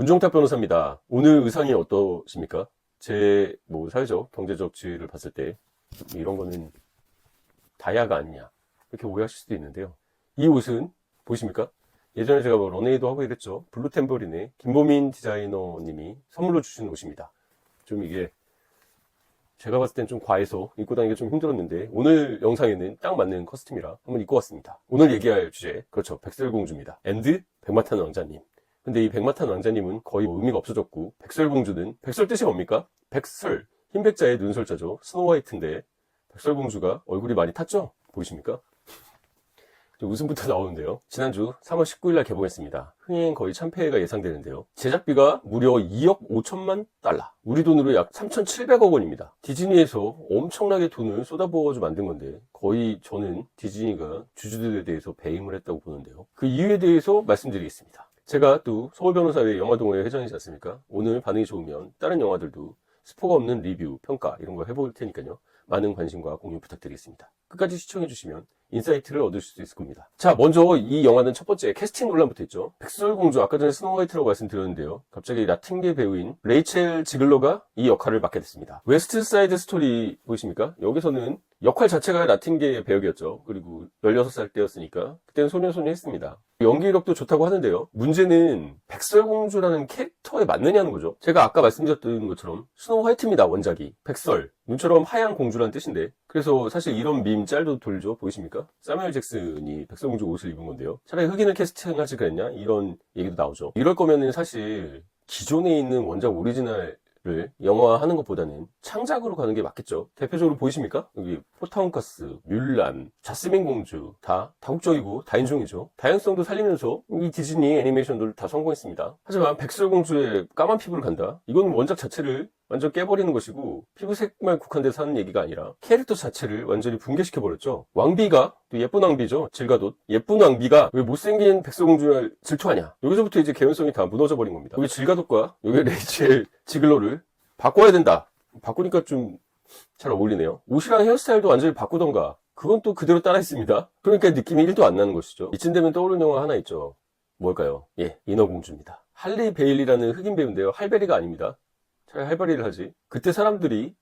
문종탁 변호사입니다. 오늘 의상이 어떠십니까? 제 사회적, 경제적 지위를 봤을 때 이런 거는 다이아가 아니냐 이렇게 오해하실 수도 있는데요. 이 옷은 보이십니까? 예전에 제가 런웨이도 하고 이랬죠. 블루템버린의 김보민 디자이너님이 선물로 주신 옷입니다. 좀 이게 제가 봤을 땐 좀 과해서 입고 다니기가 좀 힘들었는데 오늘 영상에는 딱 맞는 커스텀이라 한번 입고 왔습니다. 오늘 얘기할 주제, 그렇죠, 백설공주입니다. 앤드 백마탄 왕자님. 근데 이 백마탄 왕자님은 거의 의미가 없어졌고, 백설공주는, 백설 뜻이 뭡니까? 백설, 흰백자의 눈설자죠. 스노우화이트인데 백설공주가 얼굴이 많이 탔죠? 보이십니까? 웃음부터 나오는데요. 지난주 3월 19일 날 개봉했습니다. 흥행 거의 1000회가 예상되는데요. 제작비가 무려 2억 5천만 달러. 우리 돈으로 약 3,700억 원입니다. 디즈니에서 엄청나게 돈을 쏟아부어가지고 만든 건데, 거의 저는 디즈니가 주주들에 대해서 배임을 했다고 보는데요. 그 이유에 대해서 말씀드리겠습니다. 제가 또 서울변호사회 영화동호회 회장이지 않습니까? 오늘 반응이 좋으면 다른 영화들도 스포가 없는 리뷰, 평가 이런 거 해볼 테니까요. 많은 관심과 공유 부탁드리겠습니다. 끝까지 시청해주시면 인사이트를 얻으실 수 있을 겁니다. 자, 먼저 이 영화는 첫 번째 캐스팅 논란부터 있죠. 백설공주, 아까 전에 스노우화이트라고 말씀드렸는데요. 갑자기 라틴계 배우인 레이첼 지글러가 이 역할을 맡게 됐습니다. 웨스트 사이드 스토리 보이십니까? 여기서는 역할 자체가 라틴계 배역이었죠. 그리고 16살 때였으니까 그때는 소녀소녀 했습니다. 연기력도 좋다고 하는데요. 문제는 백설공주라는 캐릭터에 맞느냐는 거죠. 제가 아까 말씀드렸던 것처럼 스노우 화이트입니다. 원작이. 백설, 눈처럼 하얀 공주라는 뜻인데, 그래서 사실 이런 밈 짤도 돌죠. 보이십니까? 사뮤엘 잭슨이 백설공주 옷을 입은 건데요. 차라리 흑인을 캐스팅하지 그랬냐? 이런 얘기도 나오죠. 이럴 거면은 사실 기존에 있는 원작 오리지널 를 영화하는 것보다는 창작으로 가는 게 맞겠죠. 대표적으로 보이십니까? 여기 포타혼카스, 뮬란, 자스민 공주 다 다국적이고 다인종이죠. 다양성도 살리면서 이 디즈니 애니메이션들 다 성공했습니다. 하지만 백설공주의 까만 피부를 간다? 이건 원작 자체를 완전 깨버리는 것이고, 피부색만 국한돼서 하는 얘기가 아니라 캐릭터 자체를 완전히 붕괴시켜버렸죠. 왕비가, 또 예쁜 왕비죠. 질가돗. 예쁜 왕비가 왜 못생긴 백설공주를 질투하냐. 여기서부터 이제 개연성이 다 무너져버린 겁니다. 여기 질가돗과 여기 레이첼 지글러를 바꿔야 된다. 바꾸니까 좀 잘 어울리네요. 옷이랑 헤어스타일도 완전히 바꾸던가. 그건 또 그대로 따라했습니다. 그러니까 느낌이 1도 안 나는 것이죠. 이쯤 되면 떠오르는 영화 하나 있죠. 뭘까요? 예, 인어공주입니다. 할리 베일리라는 흑인 배우인데요. 할베리가 아닙니다. 차라리 할바리를 하지. 그때 사람들이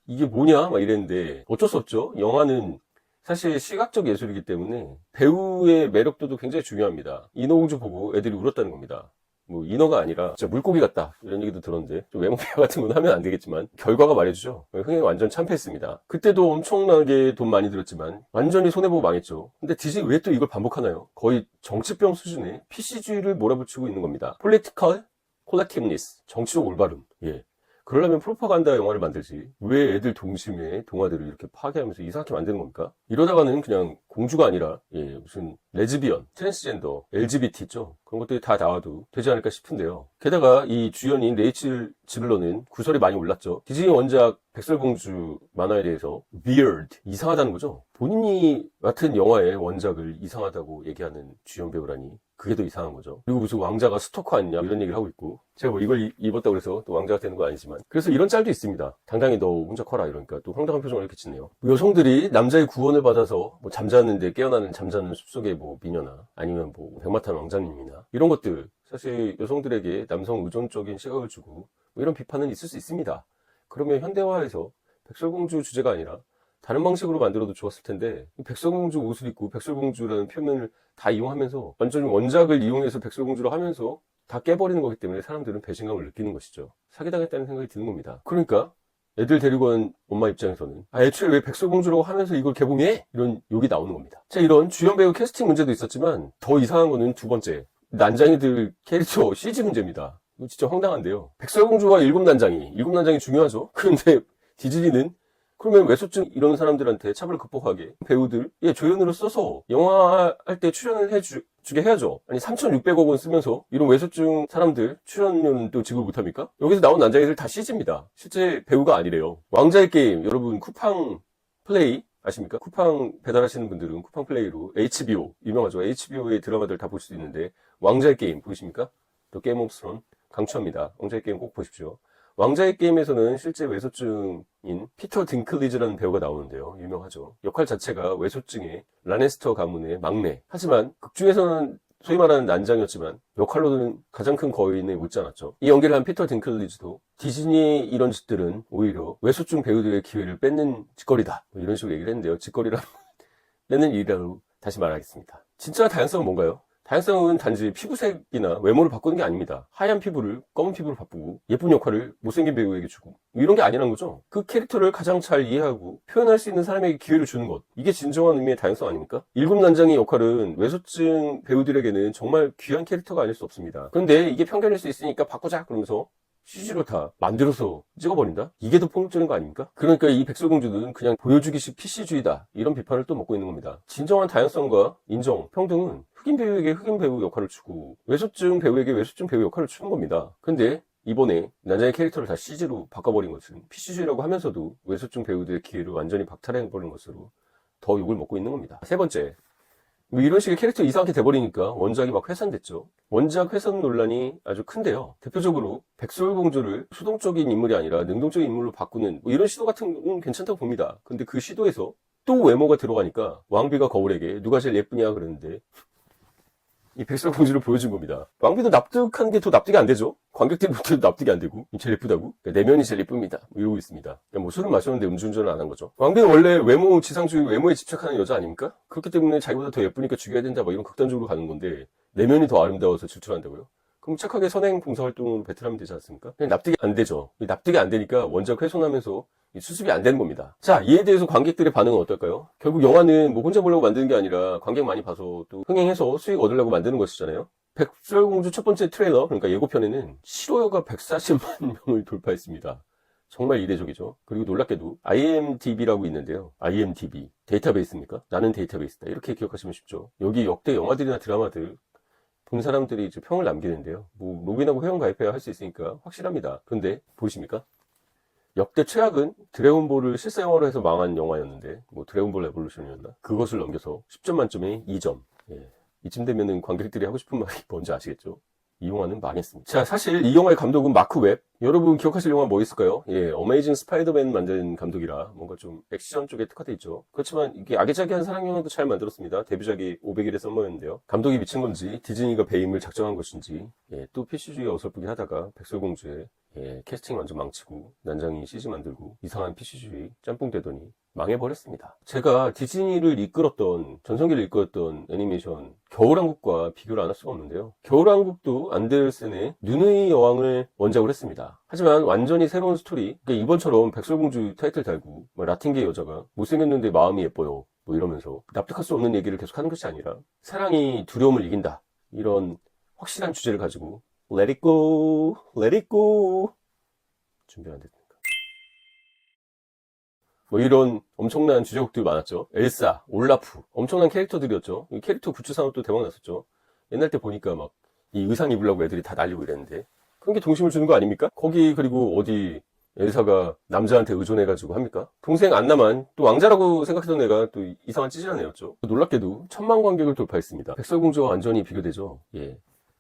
이게 뭐냐 막 이랬는데, 어쩔 수 없죠. 영화는 사실 시각적 예술이기 때문에 배우의 매력도도 굉장히 중요합니다. 인어공주 보고 애들이 울었다는 겁니다. 인어가 아니라 진짜 물고기 같다 이런 얘기도 들었는데, 좀 외모 비하 같은 건 하면 안 되겠지만 결과가 말해주죠. 흥행 완전 참패했습니다. 그때도 엄청나게 돈 많이 들었지만 완전히 손해보고 망했죠. 근데 디즈니 왜 또 이걸 반복하나요? 거의 정치병 수준의 PC주의를 몰아붙이고 있는 겁니다. Political Collectiveness, 정치적 올바름. 예. 그러려면 프로파간다 영화를 만들지, 왜 애들 동심의 동화들을 이렇게 파괴하면서 이상하게 만드는 겁니까? 이러다가는 그냥 공주가 아니라 무슨 레즈비언, 트랜스젠더, LGBT 있죠? 그런 것들이 다 나와도 되지 않을까 싶은데요. 게다가 이 주연인 레이첼 지글러는 구설이 많이 올랐죠. 디즈니 원작 백설공주 만화에 대해서 weird, 이상하다는 거죠. 본인이 맡은 영화의 원작을 이상하다고 얘기하는 주연 배우라니 그게 더 이상한 거죠. 그리고 무슨 왕자가 스토커 아니냐 이런 얘기를 하고 있고, 제가 이걸 입었다고 해서 또 왕자가 되는 건 아니지만, 그래서 이런 짤도 있습니다. 당당히 너 혼자 커라 이러니까 또 황당한 표정을 이렇게 짓네요. 여성들이 남자의 구원을 받아서 잠자는데 깨어나는 잠자는 숲속의 미녀나, 아니면 백마탄 왕자님이나 이런 것들, 사실 여성들에게 남성 의존적인 시각을 주고 이런 비판은 있을 수 있습니다. 그러면 현대화에서 백설공주 주제가 아니라 다른 방식으로 만들어도 좋았을 텐데, 백설공주 옷을 입고 백설공주라는 표현을 다 이용하면서 완전히 원작을 이용해서 백설공주로 하면서 다 깨버리는 거기 때문에 사람들은 배신감을 느끼는 것이죠. 사기당했다는 생각이 드는 겁니다. 그러니까 애들 데리고 온 엄마 입장에서는 애초에 왜 백설공주라고 하면서 이걸 개봉해? 이런 욕이 나오는 겁니다. 자, 이런 주연 배우 캐스팅 문제도 있었지만 더 이상한 거는 두 번째, 난장이들 캐릭터 CG 문제입니다. 이거 진짜 황당한데요. 백설공주와 일곱 난장이 중요하죠. 그런데 디즈니는 그러면 외소증 이런 사람들한테 차별을 극복하게 배우들 조연으로 써서 영화 할 때 출연을 해주게 해야죠. 아니 3,600억 원 쓰면서 이런 외소증 사람들 출연료도 지급 못합니까? 여기서 나온 난장이들 다 CG입니다. 실제 배우가 아니래요. 왕자의 게임, 여러분 쿠팡 플레이 아십니까? 쿠팡 배달하시는 분들은 쿠팡 플레이로 HBO, 유명하죠. HBO의 드라마들 다 볼 수 있는데, 왕자의 게임 보이십니까? 또 게임 오브 스론 강추합니다. 왕자의 게임 꼭 보십시오. 왕자의 게임에서는 실제 외소증인 피터 딩클리지라는 배우가 나오는데요. 유명하죠. 역할 자체가 외소증의 라네스터 가문의 막내. 하지만 극중에서는 소위 말하는 난장이었지만 역할로는 가장 큰 거인에 묻지 않았죠. 이 연기를 한 피터 딩클리지도 디즈니 이런 짓들은 오히려 외소중 배우들의 기회를 뺏는 짓거리다, 뭐 이런 식으로 얘기를 했는데요. 짓거리라 뺏는 일이라고 다시 말하겠습니다. 진짜 다양성은 뭔가요? 다양성은 단지 피부색이나 외모를 바꾸는 게 아닙니다. 하얀 피부를 검은 피부로 바꾸고 예쁜 역할을 못생긴 배우에게 주고 이런 게 아니라는 거죠. 그 캐릭터를 가장 잘 이해하고 표현할 수 있는 사람에게 기회를 주는 것, 이게 진정한 의미의 다양성 아닙니까? 일곱 난장의 역할은 외소증 배우들에게는 정말 귀한 캐릭터가 아닐 수 없습니다. 그런데 이게 편견일 수 있으니까 바꾸자 그러면서 CG로 다 만들어서 찍어버린다? 이게 더 폭력적인 거 아닙니까? 그러니까 이 백설공주는 그냥 보여주기식 PC주의다, 이런 비판을 또 먹고 있는 겁니다. 진정한 다양성과 인정, 평등은 흑인 배우에게 흑인 배우 역할을 주고 외소증 배우에게 외소증 배우 역할을 주는 겁니다. 근데 이번에 난장의 캐릭터를 다 CG로 바꿔버린 것은 PC주의라고 하면서도 외소증 배우들의 기회를 완전히 박탈해버린 것으로 더 욕을 먹고 있는 겁니다. 세 번째, 뭐 이런 식의 캐릭터 이상하게 돼버리니까 원작이 막 회산됐죠. 원작 회산 논란이 아주 큰데요. 대표적으로 백설공주를 수동적인 인물이 아니라 능동적인 인물로 바꾸는 뭐 이런 시도 같은 건 괜찮다고 봅니다. 근데 그 시도에서 또 외모가 들어가니까 왕비가 거울에게 누가 제일 예쁘냐 그러는데 이 백설공주를 보여준 겁니다. 왕비도 납득한 게 더 납득이 안 되죠. 관객들이 볼때도 납득이 안 되고 제일 예쁘다고? 내면이 제일 예쁩니다. 뭐 이러고 있습니다. 뭐 술을 마셨는데 음주운전을 안 한 거죠. 왕비는 원래 외모 지상주의, 외모에 집착하는 여자 아닙니까? 그렇기 때문에 자기보다 더 예쁘니까 죽여야 된다, 뭐 이런 극단적으로 가는 건데 내면이 더 아름다워서 질투한다고요? 그럼 착하게 선행 봉사활동으로 배틀하면 되지 않습니까? 그냥 납득이 안 되죠. 납득이 안 되니까 원작 훼손하면서 수습이 안 되는 겁니다. 자, 이에 대해서 관객들의 반응은 어떨까요? 결국 영화는 뭐 혼자 보려고 만드는 게 아니라 관객 많이 봐서 또 흥행해서 수익 얻으려고 만드는 것이잖아요. 백설공주 첫 번째 트레일러, 그러니까 예고편에는 실화가 140만 명을 돌파했습니다. 정말 이례적이죠. 그리고 놀랍게도 IMDb라고 있는데요. IMDb 데이터베이스입니까? 나는 데이터베이스다, 이렇게 기억하시면 쉽죠. 여기 역대 영화들이나 드라마들 본 사람들이 이제 평을 남기는데요. 뭐 로그인하고 회원 가입해야 할 수 있으니까 확실합니다. 그런데 보이십니까? 역대 최악은 드래곤볼을 실사 영화로 해서 망한 영화였는데, 뭐 드래곤볼 레볼루션이었나? 그것을 넘겨서 10점 만점에 2점. 예. 이쯤 되면은 관객들이 하고 싶은 말이 뭔지 아시겠죠? 이 영화는 망했습니다. 자, 사실 이 영화의 감독은 마크 웹. 여러분 기억하실 영화 뭐 있을까요? 예, 어메이징 스파이더맨 만든 감독이라 뭔가 좀 액션 쪽에 특화돼 있죠. 그렇지만 이게 아기자기한 사랑 영화도 잘 만들었습니다. 데뷔작이 500일의 썸머였는데요. 감독이 미친 건지 디즈니가 배임을 작정한 것인지, 예, 또 PC주의 어설프게 하다가 백설공주의 캐스팅 완전 망치고 난장이 CG 만들고 이상한 PC주의 짬뽕 되더니 망해버렸습니다. 제가 디즈니를 이끌었던, 전성기를 이끌었던 애니메이션 겨울왕국과 비교를 안 할 수가 없는데요. 겨울왕국도 안데르센의 눈의 여왕을 원작으로 했습니다. 하지만 완전히 새로운 스토리, 그러니까 이번처럼 백설공주 타이틀 달고 뭐 라틴계 여자가 못생겼는데 마음이 예뻐요, 뭐 이러면서 납득할 수 없는 얘기를 계속하는 것이 아니라 사랑이 두려움을 이긴다, 이런 확실한 주제를 가지고 Let it go, let it go. 준비 안 됐습니까? 뭐 이런 엄청난 주제곡들이 많았죠. 엘사, 올라프, 엄청난 캐릭터들이었죠. 이 캐릭터 굿즈 산업도 대박 났었죠. 옛날 때 보니까 막 이 의상 입으려고 애들이 다 날리고 이랬는데 그런 게 동심을 주는 거 아닙니까? 거기 그리고 어디 엘사가 남자한테 의존해가지고 합니까? 동생 안나만 또 왕자라고 생각했던 애가 또 이상한 찌질한 애였죠. 놀랍게도 1000만 관객을 돌파했습니다. 백설공주와 완전히 비교되죠. 예.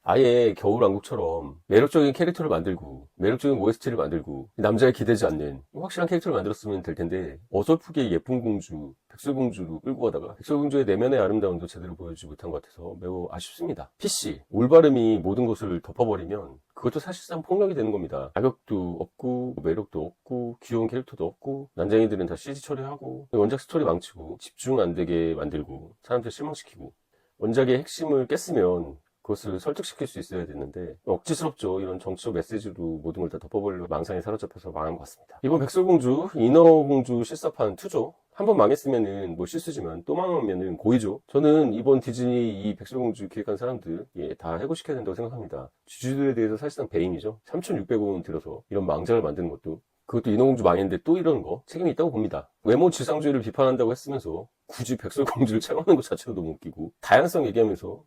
아예 겨울왕국처럼 매력적인 캐릭터를 만들고 매력적인 OST를 만들고 남자에 기대지 않는 확실한 캐릭터를 만들었으면 될 텐데 어설프게 예쁜 공주 백설공주로 끌고 가다가 백설공주의 내면의 아름다움도 제대로 보여주지 못한 것 같아서 매우 아쉽습니다. PC 올바름이 모든 것을 덮어버리면 그것도 사실상 폭력이 되는 겁니다. 자격도 없고 매력도 없고 귀여운 캐릭터도 없고 난쟁이들은 다 CG 처리하고 원작 스토리 망치고 집중 안 되게 만들고 사람들 실망시키고 원작의 핵심을 깼으면 그것을 설득시킬 수 있어야 되는데 억지스럽죠. 이런 정치적 메시지로 모든 걸 다 덮어버리려고 망상에 사로잡혀서 망한 것 같습니다. 이번 백설공주, 인어공주 실사판 2죠. 한번 망했으면은 뭐 실수지만 또 망하면은 고의죠. 저는 이번 디즈니 이 백설공주 기획한 사람들 다 해고시켜야 된다고 생각합니다. 주주들에 대해서 사실상 배임이죠. 3,600억 원 들여서 이런 망작을 만드는 것도, 그것도 인어공주 망했는데 또 이러는 거 책임이 있다고 봅니다. 외모 지상주의를 비판한다고 했으면서 굳이 백설공주를 촬영하는 것 자체도 너무 웃기고, 다양성 얘기하면서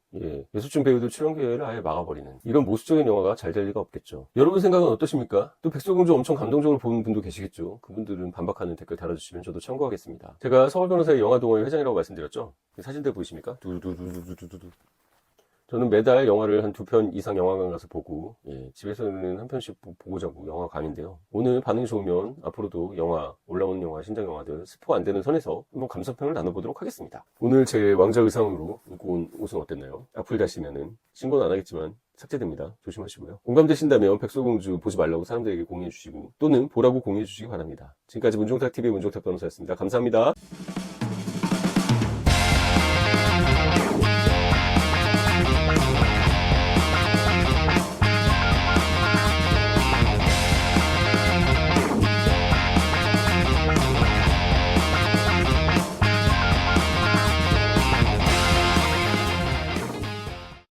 예술중 배우들 출연 기회를 아예 막아버리는 이런 모수적인 영화가 잘 될 리가 없겠죠. 여러분 생각은 어떠십니까? 또 백설공주 엄청 감동적으로 보는 분도 계시겠죠. 그분들은 반박하는 댓글 달아주시면 저도 참고하겠습니다. 제가 서울 변호사의 영화동호회 회장이라고 말씀드렸죠. 사진들 보이십니까? 두두두두두두두 저는 매달 영화를 한 2편 이상 영화관 가서 보고, 집에서는 한 편씩 보고 자고 영화감인데요. 오늘 반응이 좋으면 앞으로도 올라오는 영화, 신작 영화들 스포 안 되는 선에서 한번 감상평을 나눠보도록 하겠습니다. 오늘 제 왕자 의상으로 입고 온 옷은 어땠나요? 악플 다시면은 신고는 안 하겠지만 삭제됩니다. 조심하시고요. 공감되신다면 백설공주 보지 말라고 사람들에게 공유해 주시고, 또는 보라고 공유해 주시기 바랍니다. 지금까지 문종탁TV의 문종탁 변호사였습니다. 감사합니다.